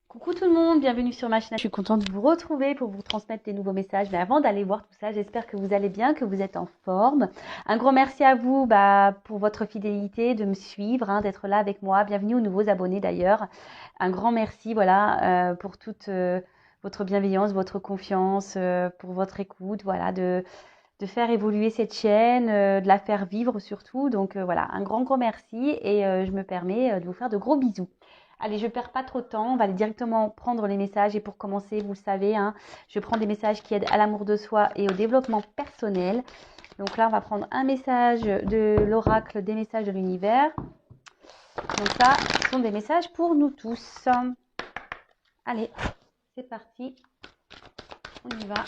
Coucou tout le monde, bienvenue sur ma chaîne. Je suis contente de vous retrouver pour vous transmettre des nouveaux messages. Mais avant d'aller voir tout ça, j'espère que vous allez bien, que vous êtes en forme. Un grand merci à vous pour votre fidélité, de me suivre, d'être là avec moi. Bienvenue aux nouveaux abonnés d'ailleurs. Un grand merci pour toute votre bienveillance, votre confiance, pour votre écoute, de faire évoluer cette chaîne, de la faire vivre surtout. Donc voilà, un grand merci et je me permets de vous faire de gros bisous. Allez, je ne perds pas trop de temps, on va aller directement prendre les messages et pour commencer, vous le savez, je prends des messages qui aident à l'amour de soi et au développement personnel. Donc là, on va prendre un message de l'oracle des messages de l'univers. Donc ça, ce sont des messages pour nous tous. Allez, c'est parti, on y va.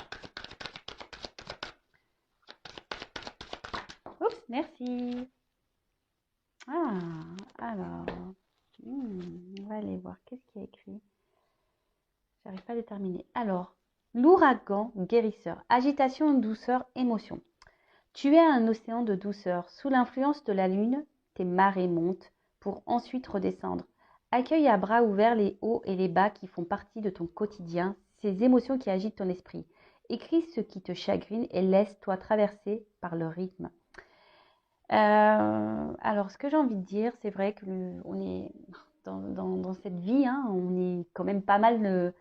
Oups, merci. Alors, on va aller voir, qu'est-ce qu'il y a écrit. J'arrive pas à déterminer. Alors, l'ouragan guérisseur, agitation, douceur, émotion. Tu es un océan de douceur. Sous l'influence de la lune, tes marées montent pour ensuite redescendre. Accueille à bras ouverts les hauts et les bas qui font partie de ton quotidien, ces émotions qui agitent ton esprit. Écris ce qui te chagrine et laisse-toi traverser par le rythme. Alors, ce que j'ai envie de dire, c'est vrai qu'on est dans cette vie, on est quand même pas mal,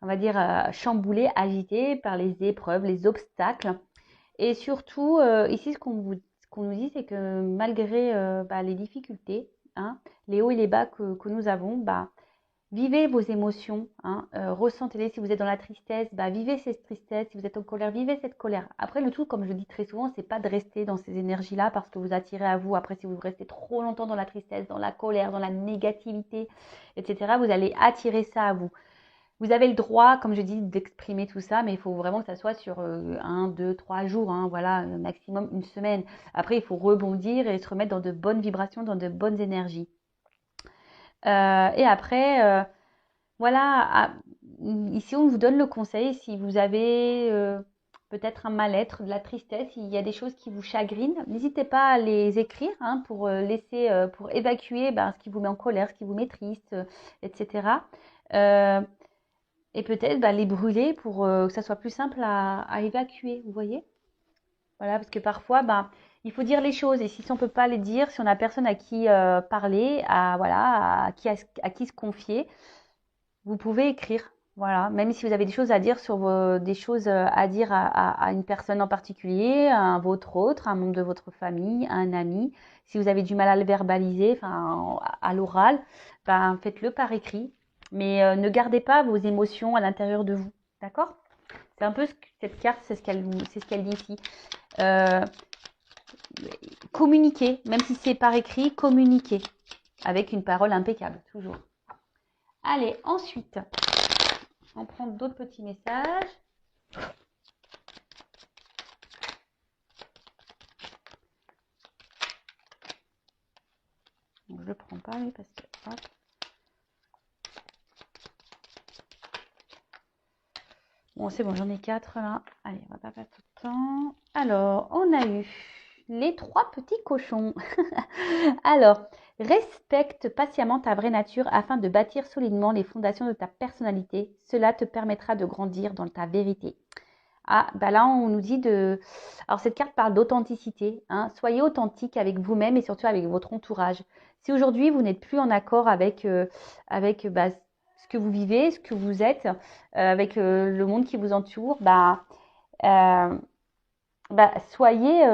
on va dire, chamboulé, agité par les épreuves, les obstacles. Et surtout, ici, ce qu'on nous dit, c'est que malgré les difficultés, les hauts et les bas que nous avons, vivez vos émotions, ressentez-les. Si vous êtes dans la tristesse, vivez cette tristesse. Si vous êtes en colère, vivez cette colère. Après, le tout, comme je le dis très souvent, c'est pas de rester dans ces énergies-là parce que vous attirez à vous. Après, si vous restez trop longtemps dans la tristesse, dans la colère, dans la négativité, etc., vous allez attirer ça à vous. Vous avez le droit, comme je dis, d'exprimer tout ça, mais il faut vraiment que ça soit sur 1, 2, 3 jours, voilà, maximum une semaine. Après, il faut rebondir et se remettre dans de bonnes vibrations, dans de bonnes énergies. Et après, ici on vous donne le conseil, si vous avez peut-être un mal-être, de la tristesse, il y a des choses qui vous chagrinent, n'hésitez pas à les écrire pour pour évacuer ce qui vous met en colère, ce qui vous met triste, etc. Et peut-être les brûler pour que ça soit plus simple à évacuer, vous voyez? Voilà, parce que parfois, il faut dire les choses. Et si on ne peut pas les dire, si on n'a personne à qui parler, à qui se confier, vous pouvez écrire. Voilà, même si vous avez des choses à dire des choses à dire à une personne en particulier, à un votre autre, à un membre de votre famille, à un ami. Si vous avez du mal à le verbaliser, à l'oral, faites-le par écrit. Mais ne gardez pas vos émotions à l'intérieur de vous. D'accord? C'est un peu cette carte, c'est ce qu'elle dit ici. Communiquer, même si c'est par écrit, communiquer avec une parole impeccable, toujours. Allez, ensuite, on prend d'autres petits messages. Donc, je ne le prends pas, lui, parce que... Hop. Bon, c'est bon, j'en ai 4 là. Allez, on va pas perdre de temps. Alors, on a eu les 3 petits cochons. Alors, respecte patiemment ta vraie nature afin de bâtir solidement les fondations de ta personnalité. Cela te permettra de grandir dans ta vérité. Là, on nous dit de... Alors, cette carte parle d'authenticité. Soyez authentique avec vous-même et surtout avec votre entourage. Si aujourd'hui, vous n'êtes plus en accord avec ce que vous vivez, ce que vous êtes, avec le monde qui vous entoure, soyez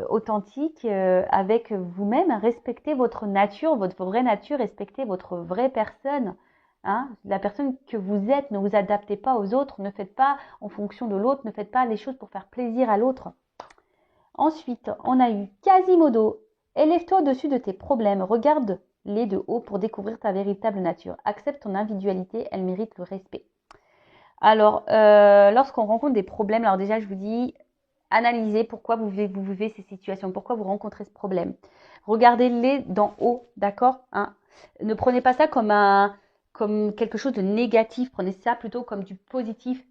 authentique avec vous-même. Respectez votre nature, votre vraie nature. Respectez votre vraie personne. La personne que vous êtes, ne vous adaptez pas aux autres, ne faites pas en fonction de l'autre, ne faites pas les choses pour faire plaisir à l'autre. Ensuite, on a eu Quasimodo. Élève-toi au-dessus de tes problèmes, regarde-les de haut pour découvrir ta véritable nature. Accepte ton individualité, elle mérite le respect. Alors, lorsqu'on rencontre des problèmes, alors déjà je vous dis, analysez pourquoi vous vivez ces situations, pourquoi vous rencontrez ce problème. Regardez-les d'en haut, d'accord? Ne prenez pas ça comme quelque chose de négatif, prenez ça plutôt comme du positif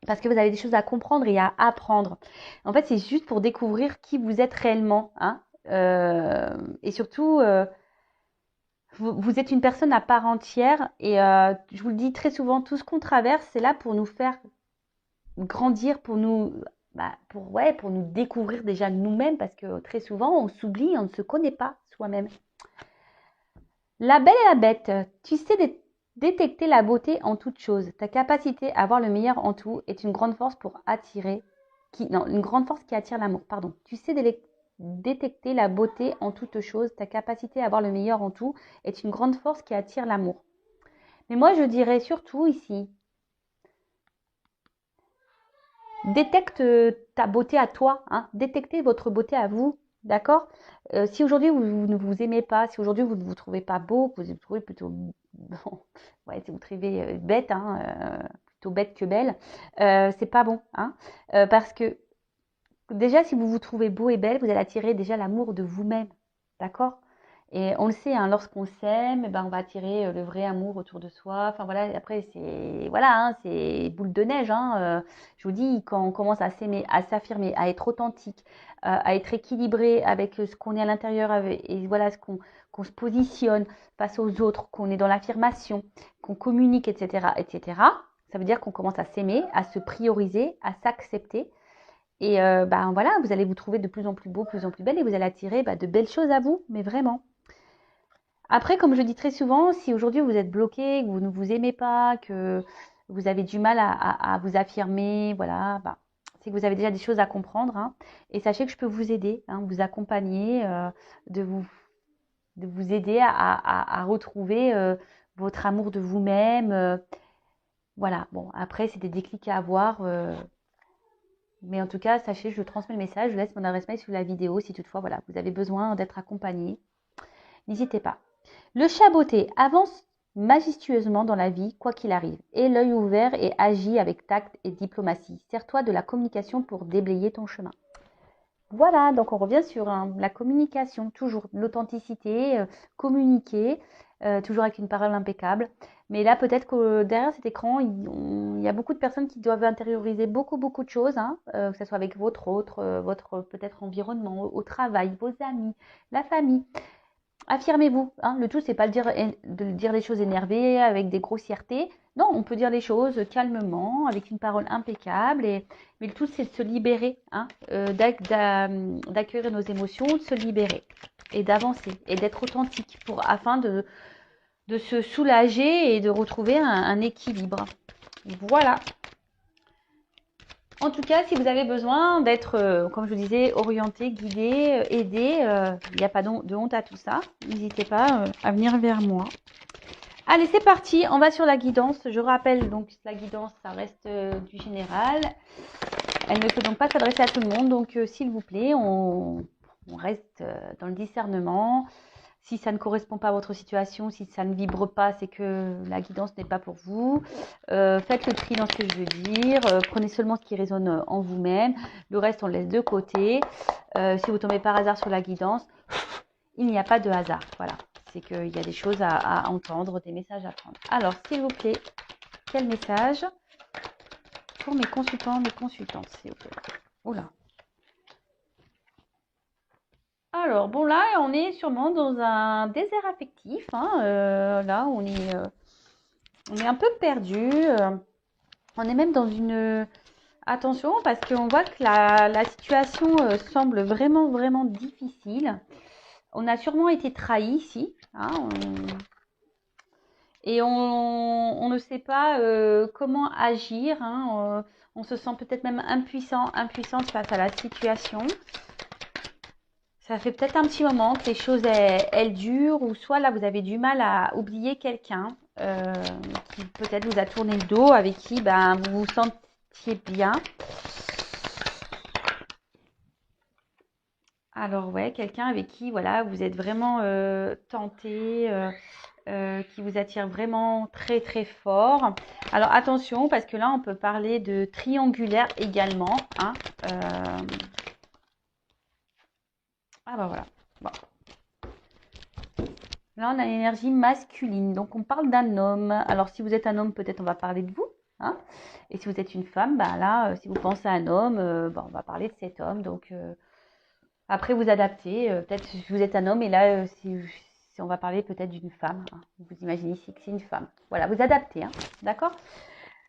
parce que vous avez des choses à comprendre et à apprendre. En fait, c'est juste pour découvrir qui vous êtes réellement, et surtout, Vous êtes une personne à part entière et je vous le dis très souvent, tout ce qu'on traverse, c'est là pour nous faire grandir, pour nous, pour nous découvrir déjà nous-mêmes, parce que très souvent, on s'oublie, on ne se connaît pas soi-même. La belle et la bête, tu sais détecter la beauté en toute chose. Ta capacité à voir le meilleur en tout est une grande force pour attirer, une grande force qui attire l'amour, pardon. Tu sais détecter la beauté en toute chose. Ta capacité à voir le meilleur en tout est une grande force qui attire l'amour. Mais moi, je dirais surtout ici, détecte ta beauté à toi, hein. Détectez votre beauté à vous, d'accord. Si aujourd'hui vous ne vous aimez pas, si aujourd'hui vous ne vous trouvez pas beau, que vous vous trouvez plutôt bon, ouais, si vous trouvez bête, hein, plutôt bête que belle, c'est pas bon, hein, parce que déjà si vous vous trouvez beau et belle, vous allez attirer déjà l'amour de vous-même, d'accord. Et on le sait, hein, lorsqu'on s'aime, eh ben, on va attirer le vrai amour autour de soi. Enfin voilà, après c'est voilà, hein, c'est boule de neige. Hein, je vous dis, quand on commence à s'aimer, à s'affirmer, à être authentique, à être équilibré avec ce qu'on est à l'intérieur, et voilà ce qu'on se positionne face aux autres, qu'on est dans l'affirmation, qu'on communique, etc., etc. Ça veut dire qu'on commence à s'aimer, à se prioriser, à s'accepter. Et ben voilà, vous allez vous trouver de plus en plus beau, de plus en plus belle, et vous allez attirer de belles choses à vous, mais vraiment. Après, comme je dis très souvent, si aujourd'hui vous êtes bloqué, que vous ne vous aimez pas, que vous avez du mal à vous affirmer, voilà, c'est que vous avez déjà des choses à comprendre. Hein. Et sachez que je peux vous aider, hein, vous accompagner, de vous aider à retrouver votre amour de vous-même. Voilà, bon, après, c'est des déclics à avoir. Mais en tout cas, sachez, je transmets le message, je laisse mon adresse mail sous la vidéo si toutefois, voilà, vous avez besoin d'être accompagné. N'hésitez pas. Le chat botté avance majestueusement dans la vie, quoi qu'il arrive. Aie l'œil ouvert et agis avec tact et diplomatie. Sers-toi de la communication pour déblayer ton chemin. Voilà, donc on revient sur la communication, toujours l'authenticité, communiquer, toujours avec une parole impeccable. Mais là, peut-être que derrière cet écran, il y a beaucoup de personnes qui doivent intérioriser beaucoup, beaucoup de choses, hein, que ce soit avec votre peut-être environnement, au travail, vos amis, la famille. Affirmez-vous, hein. Le tout, c'est pas de dire les choses énervées avec des grossièretés. Non, on peut dire les choses calmement, avec une parole impeccable. Mais le tout, c'est de se libérer, hein, d'accueillir nos émotions, de se libérer et d'avancer et d'être authentique afin de se soulager et de retrouver un équilibre. Voilà. En tout cas, si vous avez besoin d'être, comme je vous disais, orienté, guidé, aidé, il n'y a pas de honte à tout ça. N'hésitez pas à venir vers moi. Allez, c'est parti. On va sur la guidance. Je rappelle donc la guidance, ça reste du général. Elle ne peut donc pas s'adresser à tout le monde. Donc, s'il vous plaît, on reste dans le discernement. Si ça ne correspond pas à votre situation, si ça ne vibre pas, c'est que la guidance n'est pas pour vous. Faites le tri dans ce que je veux dire. Prenez seulement ce qui résonne en vous-même. Le reste, on le laisse de côté. Si vous tombez par hasard sur la guidance, il n'y a pas de hasard. Voilà. C'est qu'il y a des choses à entendre, des messages à prendre. Alors, s'il vous plaît, quel message pour mes consultants, mes consultantes, s'il vous plaît. Oula. Alors, bon, là, on est sûrement dans un désert affectif. Hein, là, on est un peu perdu. On est même dans une... Attention, parce qu'on voit que la situation semble vraiment, vraiment difficile. On a sûrement été trahi ici. Hein, et on ne sait pas comment agir. Hein, on se sent peut-être même impuissante face à la situation. Ça fait peut-être un petit moment que les choses elles durent, ou soit là vous avez du mal à oublier quelqu'un qui peut-être vous a tourné le dos, avec qui vous vous sentiez bien. Alors ouais, quelqu'un avec qui voilà vous êtes vraiment tenté, qui vous attire vraiment très très fort. Alors attention, parce que là on peut parler de triangulaire également. Hein, ah bah voilà. Bon. Là, on a l'énergie masculine. Donc, on parle d'un homme. Alors, si vous êtes un homme, peut-être on va parler de vous. Hein. Et si vous êtes une femme, là, si vous pensez à un homme, on va parler de cet homme. Donc, après, vous adaptez. Peut-être si vous êtes un homme et là, si on va parler peut-être d'une femme, hein. Vous imaginez ici que c'est une femme. Voilà, vous adaptez, hein, d'accord?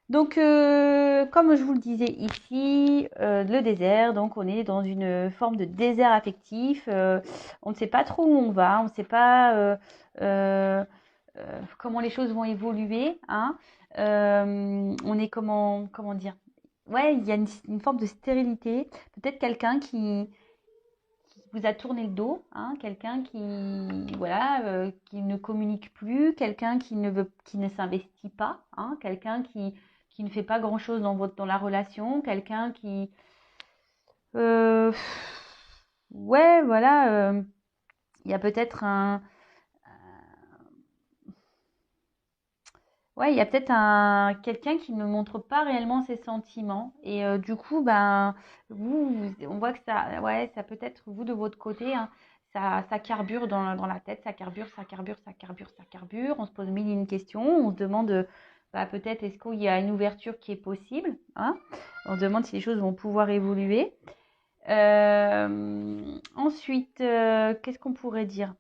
Donc, comme je vous le disais ici, le désert, donc on est dans une forme de désert affectif. On ne sait pas trop où on va, on ne sait pas euh, comment les choses vont évoluer, hein. On est comment dire? Ouais, il y a une forme de stérilité. Peut-être quelqu'un qui vous a tourné le dos, hein, quelqu'un voilà, qui ne communique plus, quelqu'un qui ne s'investit pas, hein, quelqu'un qui ne fait pas grand-chose dans la relation, quelqu'un qui, euh, ouais, voilà, il y a peut-être ouais, il y a peut-être quelqu'un qui ne montre pas réellement ses sentiments et du coup, ben, on voit que ça, ouais, ça peut être vous de votre côté, hein, ça carbure dans la tête, ça carbure, ça carbure, ça carbure, ça carbure. On se pose mille et une questions, on se demande, bah, peut-être est-ce qu'il y a une ouverture qui est possible, hein? On se demande si les choses vont pouvoir évoluer. Ensuite, qu'est-ce qu'on pourrait dire?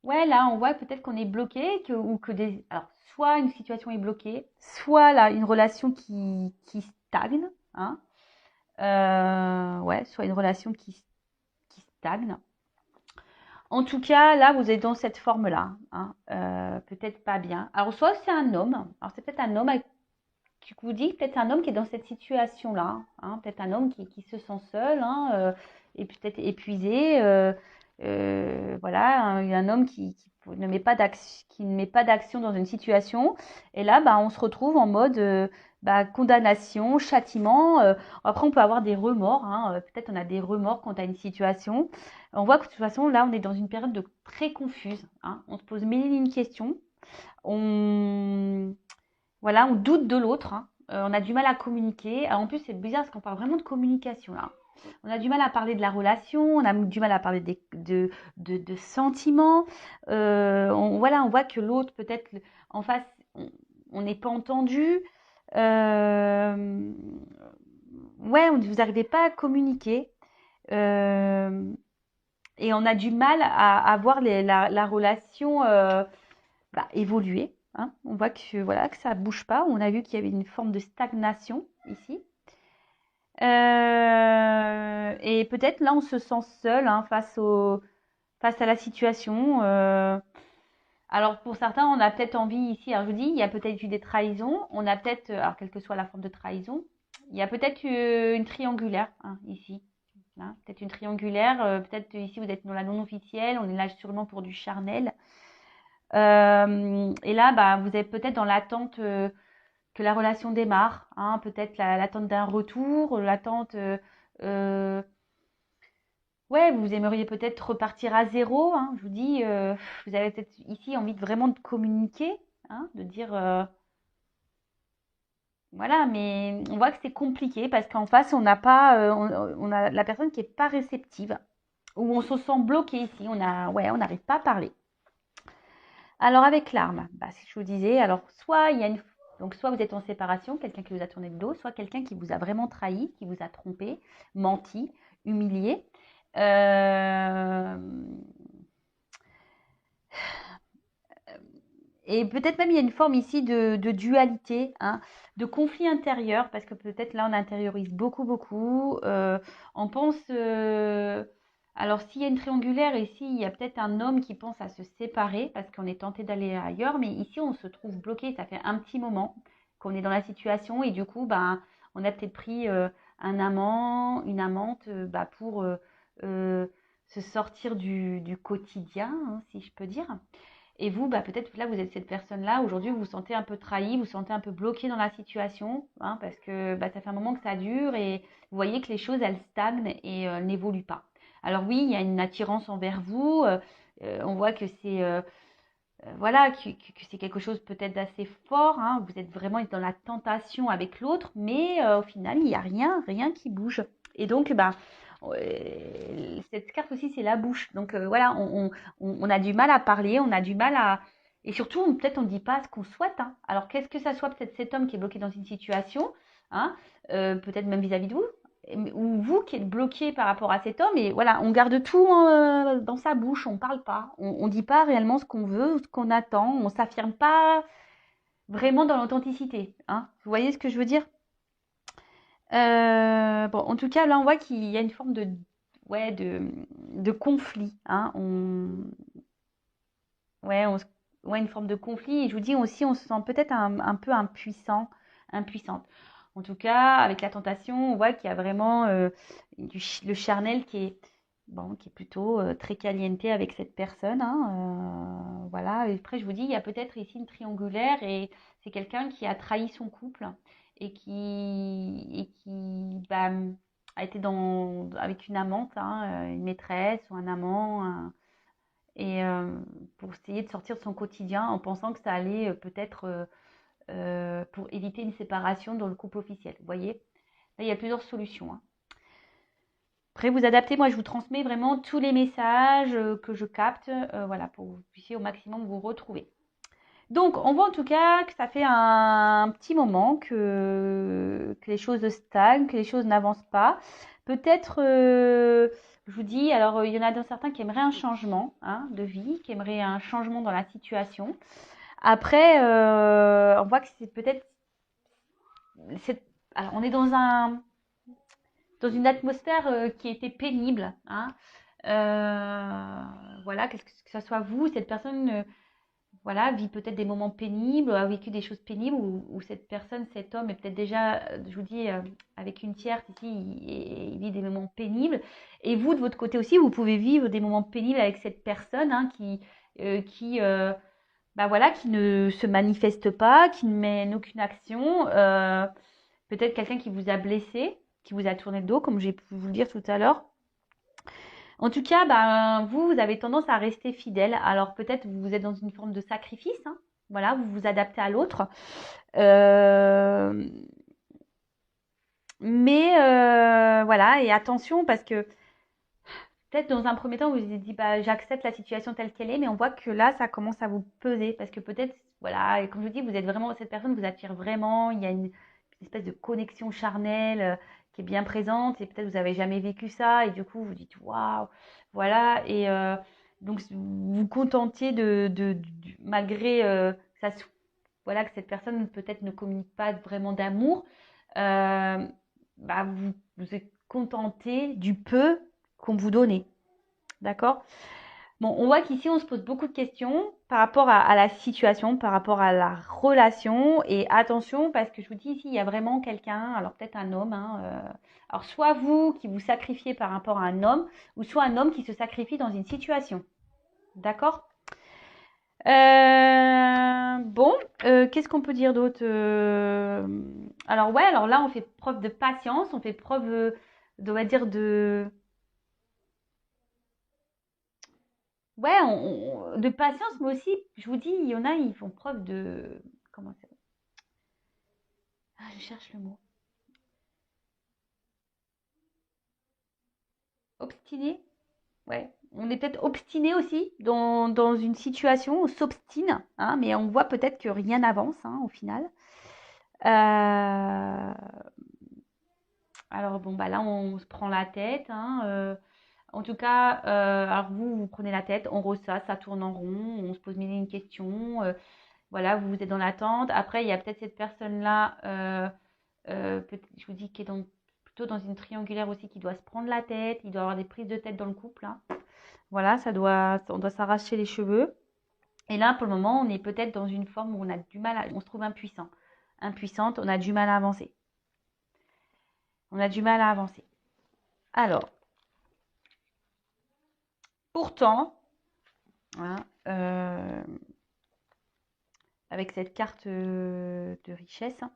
Ouais, là, on voit peut-être qu'on est bloqué, ou que alors, soit une situation est bloquée, soit là, une relation qui stagne, hein. Ouais, soit une relation qui stagne. En tout cas, là, vous êtes dans cette forme-là, hein. Peut-être pas bien. Alors, soit c'est un homme, alors c'est peut-être un homme qui vous dit, peut-être un homme qui est dans cette situation-là, hein. Peut-être un homme qui se sent seul, hein, et peut-être épuisé. Voilà, un homme ne met pas d'action dans une situation. Et là, bah, on se retrouve en mode bah, condamnation, châtiment. Après, on peut avoir des remords, hein. Peut-être on a des remords quant à une situation. On voit que de toute façon, là, on est dans une période très confuse, hein. On se pose mille et une questions. On, voilà, on doute de l'autre, hein. On a du mal à communiquer. Alors, en plus, c'est bizarre parce qu'on parle vraiment de communication là. On a du mal à parler de la relation, on a du mal à parler de sentiments. Voilà, on voit que l'autre, peut-être en face, on n'est pas entendu. Euh, ouais, vous n'arrivez pas à communiquer. Euh, et on a du mal à voir la relation bah, évoluer, hein. On voit que, voilà, que ça ne bouge pas. On a vu qu'il y avait une forme de stagnation ici. Et peut-être là, on se sent seul, hein, face à la situation. Alors pour certains, on a peut-être envie ici, alors je vous dis, il y a peut-être eu des trahisons. On a peut-être, alors quelle que soit la forme de trahison, il y a peut-être une triangulaire, hein, ici. Là, peut-être une triangulaire. Peut-être ici, vous êtes dans la non officielle. On est là sûrement pour du charnel. Et là, bah, vous êtes peut-être dans l'attente que la relation démarre, hein, peut-être l'attente d'un retour, l'attente. Euh, ouais, vous aimeriez peut-être repartir à zéro, hein, je vous dis, vous avez peut-être ici envie de vraiment de communiquer, hein, de dire. Voilà, mais on voit que c'est compliqué parce qu'en face, on n'a pas, on a la personne qui n'est pas réceptive, ou on se sent bloqué ici, ouais, on n'arrive pas à parler. Alors avec l'arme, bah, si je vous disais, alors soit il y a donc soit vous êtes en séparation, quelqu'un qui vous a tourné le dos, soit quelqu'un qui vous a vraiment trahi, qui vous a trompé, menti, humilié. Euh, Et peut-être même il y a une forme ici de dualité, hein, de conflit intérieur, parce que peut-être là on intériorise beaucoup, beaucoup. On pense, alors s'il y a une triangulaire ici, il y a peut-être un homme qui pense à se séparer parce qu'on est tenté d'aller ailleurs, mais ici on se trouve bloqué. Ça fait un petit moment qu'on est dans la situation et du coup, ben, on a peut-être pris un amant, une amante, bah, pour euh, se sortir du quotidien, hein, si je peux dire. Et vous, bah, peut-être là, vous êtes cette personne-là. Aujourd'hui, vous vous sentez un peu trahi, vous vous sentez un peu bloqué dans la situation, hein, parce que bah, ça fait un moment que ça dure et vous voyez que les choses, elles stagnent et n'évoluent pas. Alors oui, il y a une attirance envers vous. On voit que c'est voilà, que c'est quelque chose peut-être d'assez fort, hein. Vous êtes vraiment dans la tentation avec l'autre, mais au final, il n'y a rien qui bouge. Et donc, bah, cette carte aussi, c'est la bouche. Donc voilà, on a du mal à parler, on a du mal à... Et surtout, peut-être on ne dit pas ce qu'on souhaite, hein. Alors, qu'est-ce que ça soit peut-être cet homme qui est bloqué dans une situation, hein, peut-être même vis-à-vis de vous, ou vous qui êtes bloqué par rapport à cet homme, et voilà, on garde tout dans sa bouche, on parle pas, on dit pas réellement ce qu'on veut, ce qu'on attend, on s'affirme pas vraiment dans l'authenticité, hein. Vous voyez ce que je veux dire? Bon, en tout cas, là, on voit qu'il y a une forme ouais, de conflit, hein. Ouais, ouais, une forme de conflit. Et je vous dis aussi, on se sent peut-être un peu impuissante. En tout cas, avec la tentation, on voit qu'il y a vraiment le charnel qui est, bon, qui est plutôt très calienté avec cette personne, hein. Voilà. Et après, je vous dis, il y a peut-être ici une triangulaire et c'est quelqu'un qui a trahi son couple et qui bah, a été avec une amante, hein, une maîtresse ou un amant, et pour essayer de sortir de son quotidien en pensant que ça allait peut-être pour éviter une séparation dans le couple officiel. Vous voyez? Là, il y a plusieurs solutions, hein. Après, vous adaptez, moi je vous transmets vraiment tous les messages que je capte, voilà, pour que vous puissiez au maximum vous retrouver. Donc, on voit en tout cas que ça fait un petit moment que les choses stagnent, que les choses n'avancent pas. Peut-être, je vous dis, alors il y en a certains qui aimeraient un changement, hein, de vie, qui aimeraient un changement dans la situation. Après, on voit que c'est peut-être, alors on est dans une atmosphère qui était pénible, hein. Voilà, que ce soit vous, cette personne. Voilà, vit peut-être des moments pénibles, a vécu des choses pénibles, ou cette personne, cet homme est peut-être déjà, je vous dis, avec une tierce ici, il vit des moments pénibles. Et vous, de votre côté aussi, vous pouvez vivre des moments pénibles avec cette personne, hein, bah voilà, qui ne se manifeste pas, qui ne mène aucune action. Peut-être quelqu'un qui vous a blessé, qui vous a tourné le dos, comme j'ai pu vous le dire tout à l'heure. En tout cas, ben, vous avez tendance à rester fidèle. Alors peut-être vous êtes dans une forme de sacrifice, hein. Voilà, vous vous adaptez à l'autre. Euh, mais voilà, et attention parce que peut-être dans un premier temps, vous vous êtes dit, bah, j'accepte la situation telle qu'elle est, mais on voit que là, ça commence à vous peser parce que peut-être, voilà, et comme je vous dis, vous êtes vraiment, cette personne vous attire vraiment, il y a une espèce de connexion charnelle qui est bien présente et peut-être vous n'avez jamais vécu ça et du coup, vous dites, waouh, voilà, et donc vous vous contentiez malgré ça, voilà, que cette personne peut-être ne communique pas vraiment d'amour, euh, bah, vous êtes contenté du peu qu'on vous donnait. D'accord? Bon, on voit qu'ici, on se pose beaucoup de questions par rapport à la situation, par rapport à la relation. Et attention, parce que je vous dis ici, il y a vraiment quelqu'un, alors peut-être un homme, hein, alors soit vous qui vous sacrifiez par rapport à un homme, ou soit un homme qui se sacrifie dans une situation. D'accord? Bon, qu'est-ce qu'on peut dire d'autre? Alors ouais, alors là, on fait preuve de patience, on fait preuve, on va dire, ouais, de patience, mais aussi, je vous dis, il y en a, ils font preuve de, comment ça? Ah, je cherche le mot. Obstiné? Ouais. On est peut-être obstiné aussi dans une situation, on s'obstine, hein, mais on voit peut-être que rien n'avance, hein, au final. Euh, alors bon, bah là, on se prend la tête, hein, en tout cas, alors vous prenez la tête, on ressasse, ça tourne en rond, on se pose mille et une questions. Voilà, vous êtes dans l'attente. Après, il y a peut-être cette personne-là, je vous dis, qui est plutôt dans une triangulaire aussi, qui doit se prendre la tête. Il doit avoir des prises de tête dans le couple, hein. Voilà, on doit s'arracher les cheveux. Et là, pour le moment, on est peut-être dans une forme où on a du mal, on se trouve impuissant. Impuissante, on a du mal à avancer. On a du mal à avancer. Alors, pourtant, hein, avec cette carte de richesse, hein,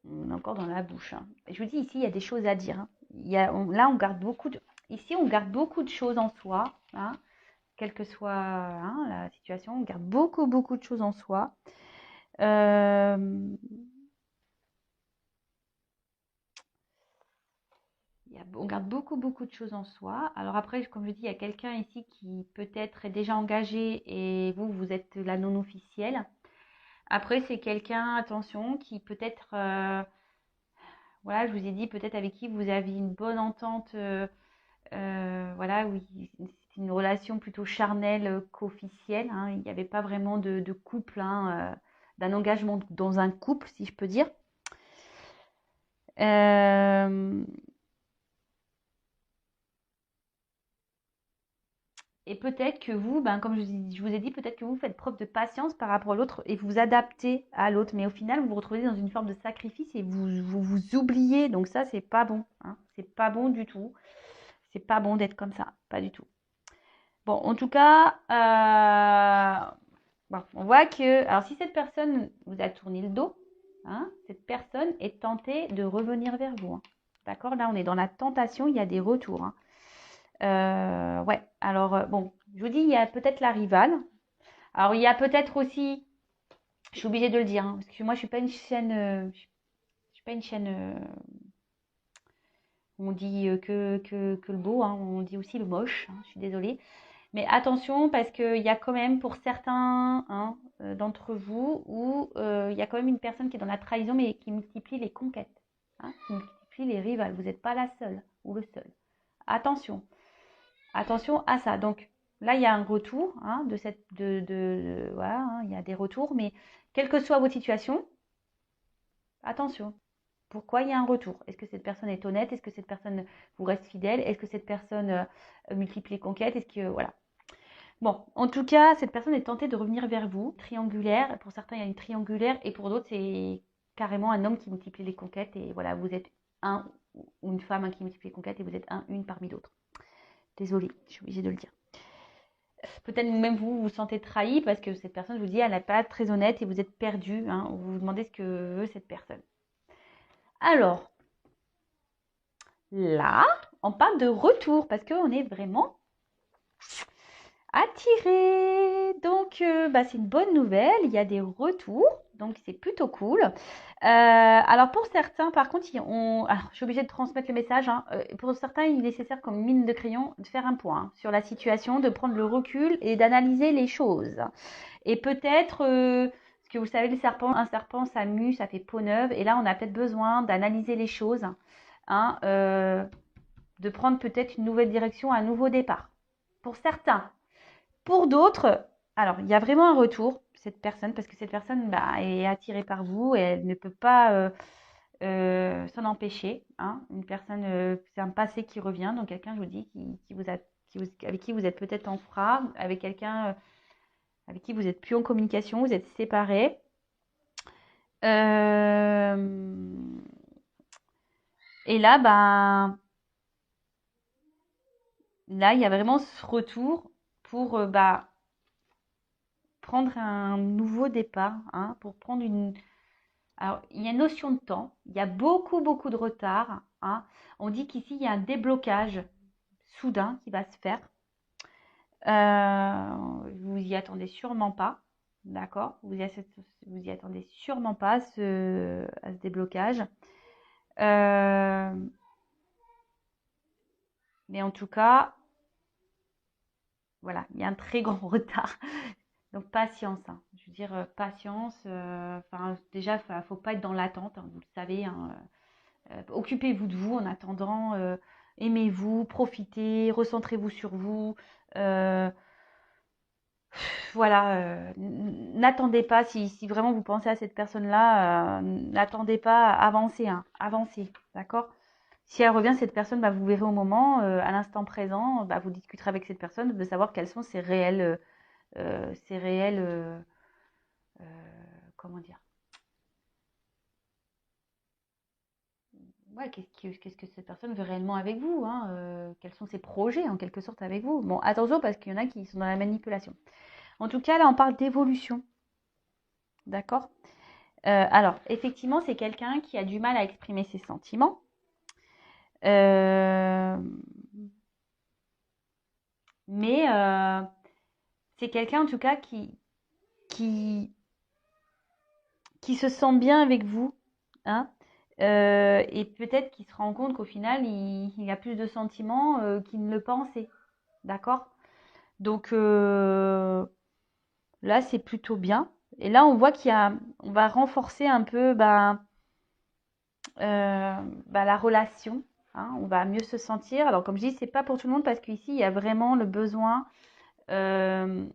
on est encore dans la bouche, hein. Je vous dis, ici, il y a des choses à dire, hein. Là, on garde beaucoup de... Ici, on garde beaucoup de choses en soi, hein, quelle que soit, hein, la situation. On garde beaucoup, beaucoup de choses en soi. Euh, on garde beaucoup, beaucoup de choses en soi. Alors après, comme je dis, il y a quelqu'un ici qui peut-être est déjà engagé et vous êtes la non officielle. Après, c'est quelqu'un, attention, qui peut-être voilà, je vous ai dit peut-être avec qui vous aviez une bonne entente, voilà, oui, c'est une relation plutôt charnelle qu'officielle, hein. Il n'y avait pas vraiment de couple, hein, d'un engagement dans un couple, si je peux dire. Euh, et peut-être que vous, ben, comme je vous ai dit, peut-être que vous faites preuve de patience par rapport à l'autre et vous vous adaptez à l'autre. Mais au final, vous vous retrouvez dans une forme de sacrifice et vous oubliez. Donc ça, c'est pas bon, hein. C'est pas bon du tout. C'est pas bon d'être comme ça, pas du tout. Bon, en tout cas, bon, on voit que, alors si cette personne vous a tourné le dos, hein, cette personne est tentée de revenir vers vous, hein. D'accord? Là, on est dans la tentation, il y a des retours, hein. Ouais, alors, bon, je vous dis, il y a peut-être la rivale. Alors, il y a peut-être aussi, je suis obligée de le dire, hein, parce que moi, je suis pas une chaîne, je suis pas une chaîne, on dit que le beau, hein, on dit aussi le moche, hein, je suis désolée. Mais attention, parce qu'il y a quand même pour certains, hein, d'entre vous où il y a quand même une personne qui est dans la trahison, mais qui multiplie les conquêtes, hein, qui multiplie les rivales. Vous n'êtes pas la seule ou le seul. Attention, attention à ça. Donc là, il y a un retour, hein, voilà, hein, il y a des retours, mais quelle que soit votre situation, attention. Pourquoi il y a un retour? Est-ce que cette personne est honnête? Est-ce que cette personne vous reste fidèle? Est-ce que cette personne multiplie les conquêtes? Est-ce que voilà. Bon, en tout cas, cette personne est tentée de revenir vers vous. Triangulaire, pour certains, il y a une triangulaire, et pour d'autres, c'est carrément un homme qui multiplie les conquêtes, et voilà, vous êtes un ou une femme, hein, qui multiplie les conquêtes, et vous êtes une parmi d'autres. Désolée, je suis obligée de le dire. Peut-être même vous vous sentez trahi parce que cette personne, je vous dis, elle n'est pas très honnête et vous êtes perdu, hein, vous vous demandez ce que veut cette personne. Alors, là, on parle de retour parce qu'on est vraiment attiré. Donc, bah, c'est une bonne nouvelle. Il y a des retours. Donc, c'est plutôt cool. Alors, pour certains, par contre, alors, je suis obligée de transmettre le message, hein. Pour certains, il est nécessaire, comme mine de crayon, de faire un point, hein, sur la situation, de prendre le recul et d'analyser les choses. Et peut-être, parce que vous savez, un serpent, ça mue, ça fait peau neuve. Et là, on a peut-être besoin d'analyser les choses, hein, de prendre peut-être une nouvelle direction, un nouveau départ. Pour certains. Pour d'autres, alors il y a vraiment un retour, cette personne, parce que cette personne, bah, est attirée par vous et elle ne peut pas s'en empêcher, hein. Une personne, c'est un passé qui revient, donc quelqu'un, je vous dis, avec qui vous êtes peut-être en froid, avec quelqu'un avec qui vous êtes plus en communication, vous êtes séparés. Euh, et là, ben, là, il y a vraiment ce retour pour bah, prendre un nouveau départ, hein, pour prendre une. Alors, il y a une notion de temps, il y a beaucoup, beaucoup de retard, hein. On dit qu'ici, il y a un déblocage soudain qui va se faire. Vous y attendez sûrement pas, d'accord? Vous y attendez sûrement pas à ce déblocage. Euh, mais en tout cas, voilà, il y a un très grand retard. Donc patience, hein. Je veux dire, patience. Enfin, déjà, faut pas être dans l'attente, hein, vous le savez, hein. Occupez-vous de vous en attendant. Aimez-vous, profitez, recentrez-vous sur vous. Euh, voilà, n'attendez pas, si vraiment vous pensez à cette personne-là, n'attendez pas, avancez, hein, avancez, d'accord? Si elle revient, cette personne, bah, vous verrez au moment, à l'instant présent, bah, vous discuterez avec cette personne de savoir quels sont ses réels, euh, comment dire, ouais, qu'est-ce que cette personne veut réellement avec vous, hein, quels sont ses projets en quelque sorte avec vous. Bon, attention parce qu'il y en a qui sont dans la manipulation. En tout cas, là, on parle d'évolution, d'accord? Alors, effectivement, c'est quelqu'un qui a du mal à exprimer ses sentiments. Euh, mais c'est quelqu'un, en tout cas, qui, qui se sent bien avec vous, hein. Et peut-être qu'il se rend compte qu'au final, il a plus de sentiments qu'il ne le pensait. D'accord? Donc là, c'est plutôt bien. Et là, on voit on va renforcer un peu, ben, la relation, hein, on va mieux se sentir. Alors comme je dis, c'est pas pour tout le monde parce qu'ici, il y a vraiment le besoin euh,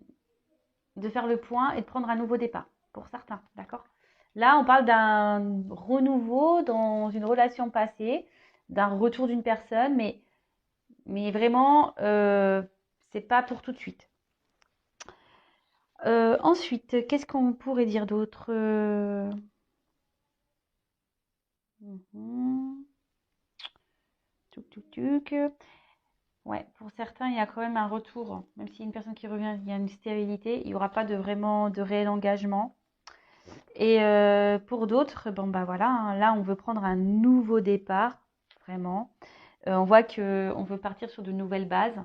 de faire le point et de prendre un nouveau départ, pour certains, d'accord? Là, on parle d'un renouveau dans une relation passée, d'un retour d'une personne, mais vraiment, c'est pas pour tout de suite. Ensuite, qu'est-ce qu'on pourrait dire d'autre? Mhm. Tuc, tuc, tuc. Ouais, pour certains, il y a quand même un retour. Même s'il y a une personne qui revient, il y a une stérilité, il n'y aura pas de vraiment de réel engagement. Et pour d'autres, bon bah voilà, hein, là on veut prendre un nouveau départ, vraiment. On voit que on veut partir sur de nouvelles bases.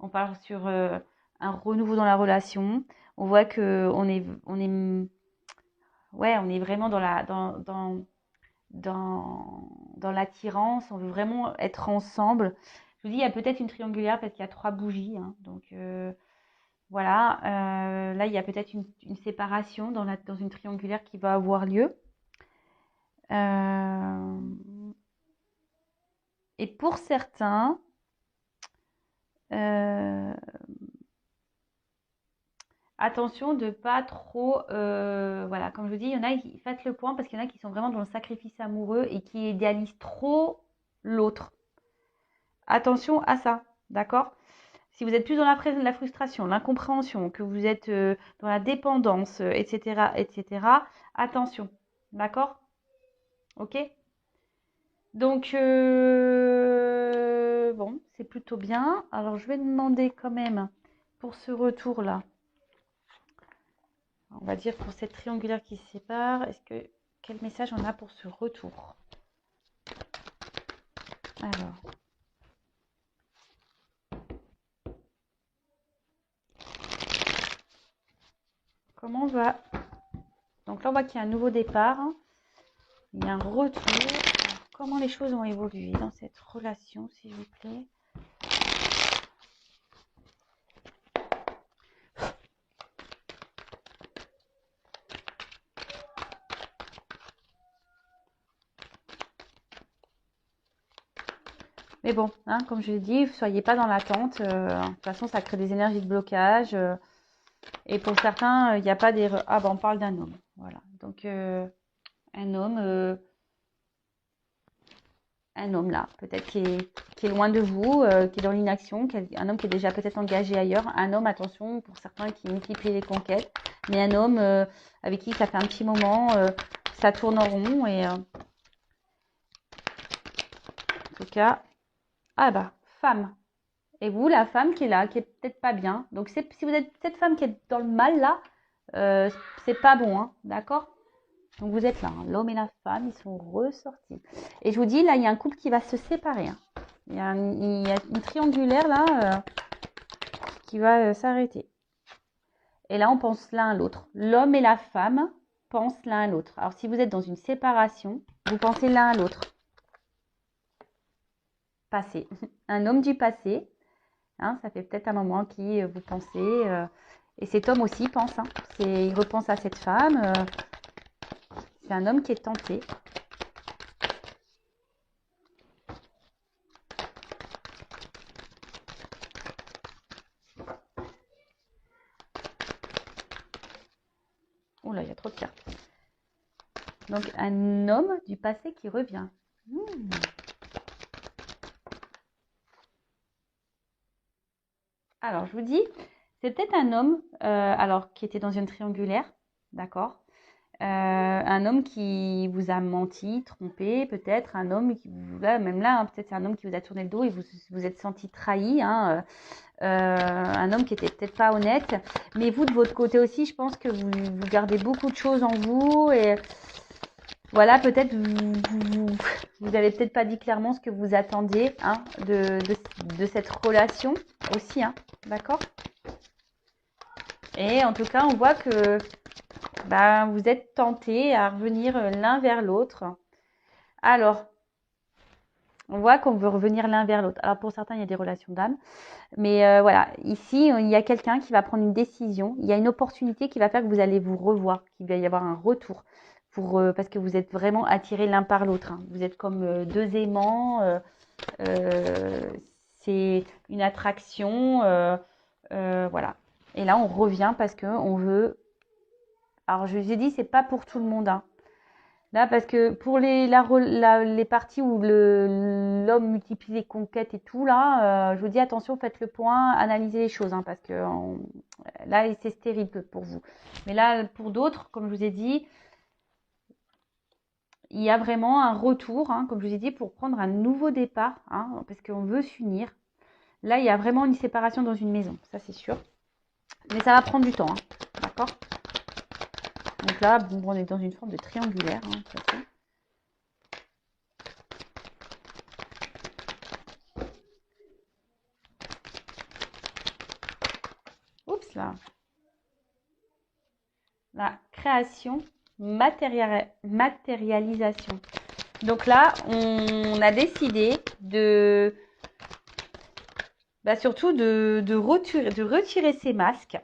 On part sur un renouveau dans la relation. On voit que ouais, on est vraiment dans l'attirance. On veut vraiment être ensemble. Je vous dis, il y a peut-être une triangulaire parce qu'il y a 3 bougies, hein, donc voilà. Là, il y a peut-être une séparation dans une triangulaire qui va avoir lieu. Euh, et pour certains, euh, attention de pas trop, voilà, comme je vous dis, il y en a qui faites le point parce qu'il y en a qui sont vraiment dans le sacrifice amoureux et qui idéalisent trop l'autre. Attention à ça, d'accord? Si vous êtes plus dans la frustration, l'incompréhension, que vous êtes dans la dépendance, etc., etc., attention, d'accord? Ok? Donc, bon, c'est plutôt bien. Alors, je vais demander quand même pour ce retour-là, on va dire pour cette triangulaire qui se sépare, quel message on a pour ce retour? Alors, comment on va... Donc là, on voit qu'il y a un nouveau départ, il y a un retour. Alors, comment les choses ont évolué dans cette relation, s'il vous plaît? Mais bon, hein, comme je l'ai dit, ne soyez pas dans l'attente. De toute façon, ça crée des énergies de blocage. Et pour certains, il n'y a pas des... Ah, ben on parle d'un homme. Voilà. Donc, un homme là, peut-être qui est loin de vous, qui est dans l'inaction, un homme qui est déjà peut-être engagé ailleurs. Un homme, attention, pour certains qui multiplient les conquêtes. Mais un homme avec qui ça fait un petit moment, ça tourne en rond. Et en tout cas, ah bah, femme. Et vous, la femme qui est là, qui est peut-être pas bien. Donc, si vous êtes cette femme qui est dans le mal là, c'est pas bon, hein, d'accord? Donc, vous êtes là, hein, l'homme et la femme, ils sont ressortis. Et je vous dis, là, il y a un couple qui va se séparer, hein. Il y a une triangulaire là qui va s'arrêter. Et là, on pense l'un à l'autre. L'homme et la femme pensent l'un à l'autre. Alors, si vous êtes dans une séparation, vous pensez l'un à l'autre. Passé. Un homme du passé. Hein, ça fait peut-être un moment qui vous pensez. Et cet homme aussi pense. Hein, il repense à cette femme. C'est un homme qui est tenté. Oh là, il y a trop de cartes. Donc, un homme du passé qui revient. Alors, je vous dis, c'est peut-être un homme alors qui était dans une triangulaire, d'accord? Un homme qui vous a menti, trompé, peut-être un homme qui là, même là, hein, peut-être c'est un homme qui vous a tourné le dos et vous êtes senti trahi, hein, un homme qui était peut-être pas honnête, mais vous de votre côté aussi, je pense que vous gardez beaucoup de choses en vous et voilà, peut-être vous avez peut-être pas dit clairement ce que vous attendiez, hein, de cette relation aussi, hein, d'accord? Et en tout cas, on voit que bah, vous êtes tentés à revenir l'un vers l'autre. Alors, on voit qu'on veut revenir l'un vers l'autre. Alors, pour certains, il y a des relations d'âme. Mais voilà, ici, il y a quelqu'un qui va prendre une décision. Il y a une opportunité qui va faire que vous allez vous revoir, qu'il va y avoir un retour. parce que vous êtes vraiment attirés l'un par l'autre, hein. Vous êtes comme deux aimants, c'est une attraction, voilà. Et là, on revient parce que on veut. Alors, je vous ai dit, c'est pas pour tout le monde, hein. Là, parce que pour les parties où l'homme multiplie les conquêtes et tout, là, je vous dis attention, faites le point, analysez les choses, hein, parce que là, c'est stérile pour vous. Mais là, pour d'autres, comme je vous ai dit, il y a vraiment un retour, hein, comme je vous ai dit, pour prendre un nouveau départ, hein, parce qu'on veut s'unir. Là, il y a vraiment une séparation dans une maison, ça c'est sûr. Mais ça va prendre du temps, hein, d'accord? Donc là, bon, on est dans une forme de triangulaire, hein, de toute façon. Oups là. La création, matérialisation. Donc là, on a décidé surtout de retirer ces masques.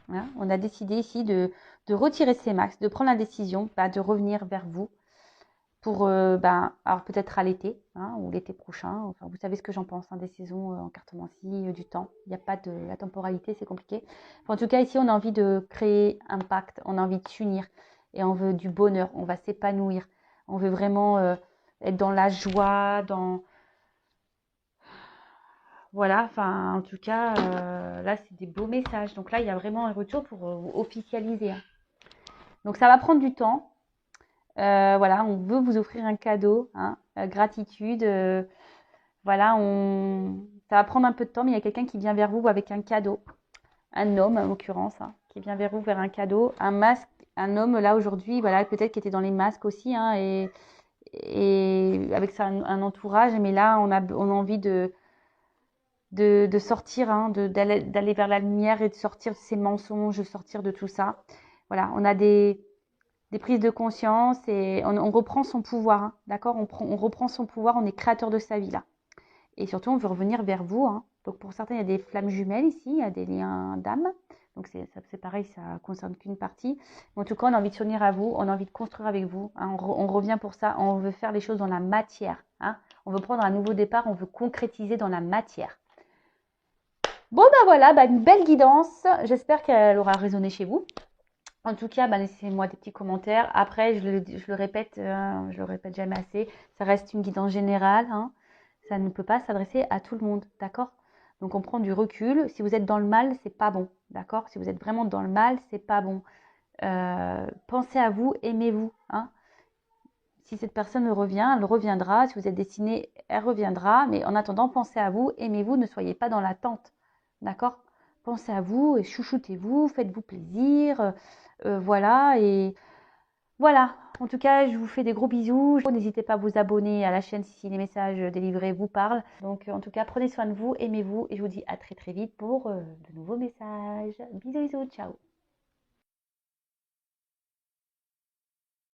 Hein, on a décidé ici de retirer ces masques, de prendre la décision de revenir vers vous pour, alors peut-être à l'été, hein, ou l'été prochain. Enfin, vous savez ce que j'en pense, hein, des saisons en cartomancie, du temps. Il n'y a pas de la temporalité, c'est compliqué. Enfin, en tout cas, ici, on a envie de créer un pacte, on a envie de s'unir et on veut du bonheur, on va s'épanouir. On veut vraiment être dans la joie, voilà, enfin, en tout cas, là, c'est des beaux messages. Donc là, il y a vraiment un retour pour officialiser, hein. Donc ça va prendre du temps. Voilà, on veut vous offrir un cadeau, hein, gratitude. Voilà, ça va prendre un peu de temps, mais il y a quelqu'un qui vient vers vous avec un cadeau. Un homme, en l'occurrence, hein, qui vient vers vous vers un cadeau. Un masque, un homme, là, aujourd'hui, voilà, peut-être qui était dans les masques aussi, hein, et avec ça, un entourage. Mais là, on a envie de sortir, hein, d'aller vers la lumière et de sortir de ces mensonges, de sortir de tout ça. Voilà, on a des prises de conscience et on reprend son pouvoir, hein, d'accord, on reprend son pouvoir, on est créateur de sa vie là. Et surtout, on veut revenir vers vous, hein. Donc pour certains, il y a des flammes jumelles ici, il y a des liens d'âme. Donc c'est pareil, ça concerne qu'une partie. Mais en tout cas, on a envie de s'unir à vous, on a envie de construire avec vous, hein. On revient pour ça, on veut faire les choses dans la matière, hein. On veut prendre un nouveau départ, on veut concrétiser dans la matière. Bon, voilà, une belle guidance. J'espère qu'elle aura résonné chez vous. En tout cas, laissez-moi des petits commentaires. Après, je le répète, je le répète jamais assez, ça reste une guidance générale, hein. Ça ne peut pas s'adresser à tout le monde, d'accord? Donc, on prend du recul. Si vous êtes dans le mal, c'est pas bon, d'accord? Si vous êtes vraiment dans le mal, c'est pas bon. Pensez à vous, aimez-vous, hein. Si cette personne revient, elle reviendra. Si vous êtes destiné, elle reviendra. Mais en attendant, pensez à vous, aimez-vous, ne soyez pas dans l'attente. D'accord? Pensez à vous et chouchoutez-vous, faites-vous plaisir. Voilà. Et voilà. En tout cas, je vous fais des gros bisous. N'hésitez pas à vous abonner à la chaîne si les messages délivrés vous parlent. Donc, en tout cas, prenez soin de vous, aimez-vous. Et je vous dis à très très vite pour de nouveaux messages. Bisous, bisous, ciao.